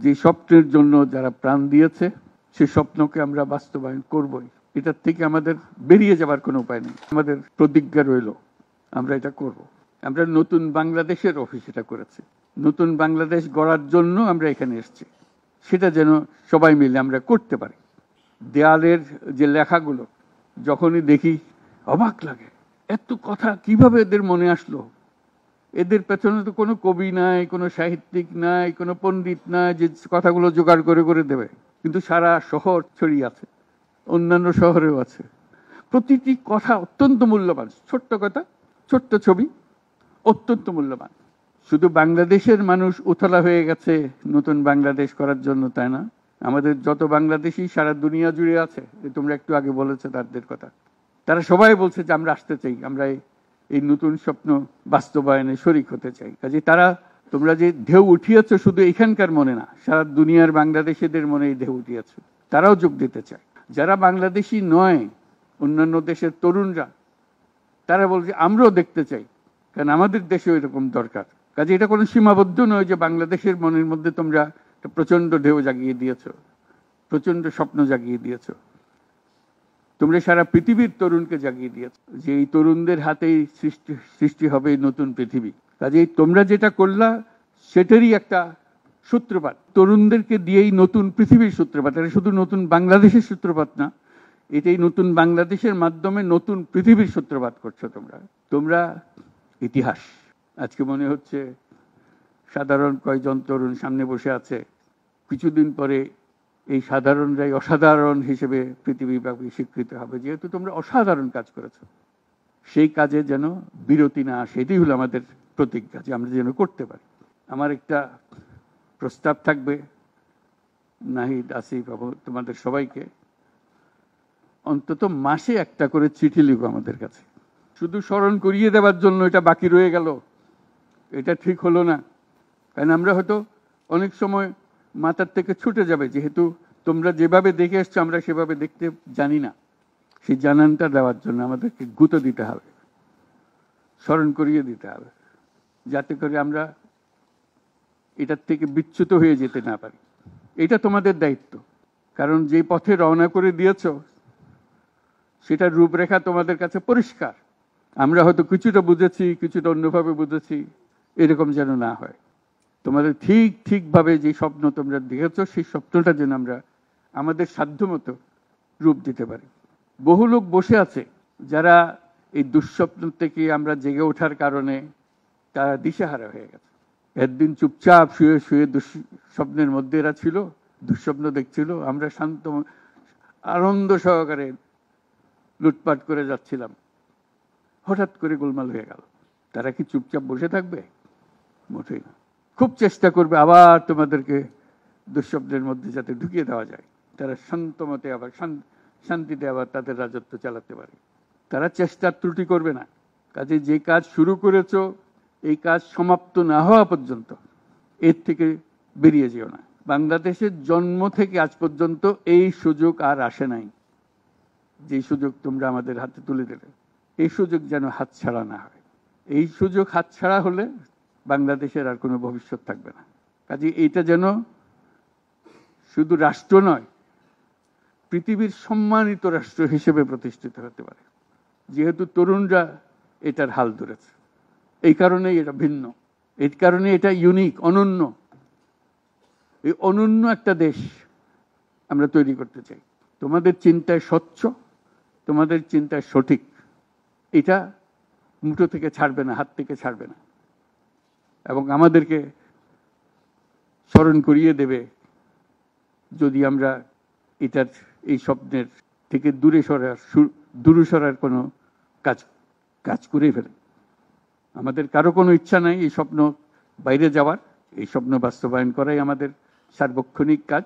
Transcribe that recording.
যে স্বপ্নের জন্য যারা প্রাণ দিয়েছে সেই স্বপ্নকে আমরা বাস্তবায়ন করবই। এটার থেকে আমাদের বেরিয়ে যাবার কোনো উপায় নেই। আমাদের প্রতিজ্ঞা রইল আমরা এটা করব। আমরা নতুন বাংলাদেশের অফিস এটা করেছি। নতুন বাংলাদেশ গড়ার জন্য আমরা এখানে এসেছি। সেটা যেন সবাই মিলে আমরা করতে পারি। দেয়ালের যে লেখাগুলো যখনই দেখি অবাক লাগে, এত কথা কিভাবে এদের মনে আসলো। এদের পেছনে তো কোনো কবি নাই, কোনো সাহিত্যিক নাই, কোনো পণ্ডিত নাই যে কথাগুলো জোগাড় করে করে দেবে। কিন্তু সারা শহর ছড়িয়ে আছে, অন্যান্য শহরেও আছে। প্রতিটি কথা অত্যন্ত মূল্যবান। ছোট্ট কথা, ছোট্ট ছবি, অত্যন্ত মূল্যবান। শুধু বাংলাদেশের মানুষ উতলা হয়ে গেছে নতুন বাংলাদেশ করার জন্য, তাই না? আমাদের যত বাংলাদেশি সারা দুনিয়া জুড়ে আছে, তোমরা একটু আগে বলেছো তাদের কথা, তারা সবাই বলছে যে আমরা আসতে চাই, আমরা এই নতুন স্বপ্ন বাস্তবায়নে শরিক হতে চাই। কাজে তারা, তোমরা যে ঢেউ উঠিয়েছ শুধু এখানকার মনে না, সারা দুনিয়ার বাংলাদেশিদের মনে এই ঢেউ উঠিয়েছে, তারাও যোগ দিতে চায়। যারা বাংলাদেশি নয়, অন্যান্য দেশের তরুণরা, তারা বলছে আমরাও দেখতে চাই, কারণ আমাদের দেশেও এরকম দরকার। কাজে এটা কোনো সীমাবদ্ধ নয় যে বাংলাদেশের মনের মধ্যে তোমরা প্রচন্ড ঢেউ জাগিয়ে দিয়েছ, প্রচন্ড স্বপ্ন জাগিয়ে দিয়েছ। তোমরা সারা পৃথিবীর তরুণকে জাগিয়ে দিয়েছ যে এই তরুণদের হাতেই সৃষ্টি হবে নতুন পৃথিবী। কাজেই তোমরা যেটা করলা সেটারই একটা সূত্রপাত, তরুণদেরকে দিয়েই নতুন পৃথিবীর সূত্রপাত। এটা শুধু নতুন বাংলাদেশের সূত্রপাত না, এটাই নতুন বাংলাদেশের মাধ্যমে নতুন পৃথিবীর সূত্রপাত করছো তোমরা। তোমরা ইতিহাস। আজকে মনে হচ্ছে সাধারণ কয়েকজন তরুণ সামনে বসে আছে, কিছুদিন পরে এই সাধারণরাই অসাধারণ হিসেবে পৃথিবীব্যাপী স্বীকৃত হবে, যেহেতু তোমরা অসাধারণ কাজ করেছো। সেই কাজে যেন বিরতি না আসে, এটাই হলো আমাদের প্রতিজ্ঞা, যে আমরা যেন করতে পারি। আমার একটা প্রস্তাব থাকবে, নাহিদ, আসিফ, তোমাদের সবাইকে অন্তত মাসে একটা করে চিঠি লিখো আমাদের কাছে। শুধু স্মরণ করিয়ে দেওয়ার জন্য এটা বাকি রয়ে গেল, এটা ঠিক হলো না। কারণ আমরা হয়তো অনেক সময় মাথার থেকে ছুটে যাবে, যেহেতু তোমরা যেভাবে দেখে এসছো আমরা সেভাবে দেখতে জানি না। সেই জানানটা দেওয়ার জন্য আমাদেরকে গুঁতো দিতে হবে, স্মরণ করিয়ে দিতে হবে, যাতে করে আমরা এটার থেকে বিচ্যুত হয়ে যেতে না পারি। এটা তোমাদের দায়িত্ব, কারণ যে পথে রওনা করে দিয়েছ সেটার রূপরেখা তোমাদের কাছে পরিষ্কার। আমরা হয়তো কিছুটা বুঝেছি, কিছুটা অন্যভাবে বুঝেছি, এরকম যেন না হয়। তোমাদের ঠিকভাবে যে স্বপ্ন তোমরা দেখেছ সেই স্বপ্নটা যেন আমরা আমাদের সাধ্যমতো রূপ দিতে পারি। বহু লোক বসে আছে যারা এই দুঃস্বপ্ন থেকে আমরা জেগে ওঠার কারণে তারা দিশেহারা হয়ে গেছে। একদিন চুপচাপ শুয়ে শুয়ে দুঃস্বপ্নের মধ্যে এরা ছিল, দুঃস্বপ্ন দেখছিল, আমরা শান্ত আনন্দ সহকারে লুটপাট করে যাচ্ছিলাম, হঠাৎ করে গোলমাল হয়ে গেল। তারা কি চুপচাপ বসে থাকবে? মোটেই না। খুব চেষ্টা করবে আবার তোমাদেরকে দুঃস্বপ্নের মধ্যে যাতে ঢুকিয়ে দেওয়া যায়, তারা শান্তমতে আবার শান্তিতে আবার তাদের রাজত্ব চালাতে পারে। তারা চেষ্টার ত্রুটি করবে না। কাজে যে কাজ শুরু করেছো এই কাজ সমাপ্ত না হওয়া পর্যন্ত এর থেকে বেরিয়ে যেও না। বাংলাদেশের জন্ম থেকে আজ পর্যন্ত এই সুযোগ আর আসে নাই, যে সুযোগ তোমরা আমাদের হাতে তুলে দিলে। এই সুযোগ যেন হাতছাড়া না হয়। এই সুযোগ হাতছাড়া হলে বাংলাদেশের আর কোনো ভবিষ্যৎ থাকবে না। কাজে এইটা যেন শুধু রাষ্ট্র নয়, পৃথিবীর সম্মানিত রাষ্ট্র হিসেবে প্রতিষ্ঠিত হতে পারে, যেহেতু তরুণরা এটার হাল ধরেছে। এই কারণেই এটা ভিন্ন, এই কারণে এটা ইউনিক, অনন্য। এই অনন্য একটা দেশ আমরা তৈরি করতে চাই। তোমাদের চিন্তায় স্বচ্ছ, তোমাদের চিন্তায় সঠিক, এটা মুঠো থেকে ছাড়বে না, হাত থেকে ছাড়বে না, এবং আমাদেরকে স্মরণ করিয়ে দেবে যদি আমরা এটার এই স্বপ্নের থেকে দূরে সরার কোনো কাজ করে ফেলে। আমাদের কারো কোনো ইচ্ছা নাই এই স্বপ্ন বাইরে যাওয়ার, এই স্বপ্ন বাস্তবায়ন করাই আমাদের সার্বক্ষণিক কাজ।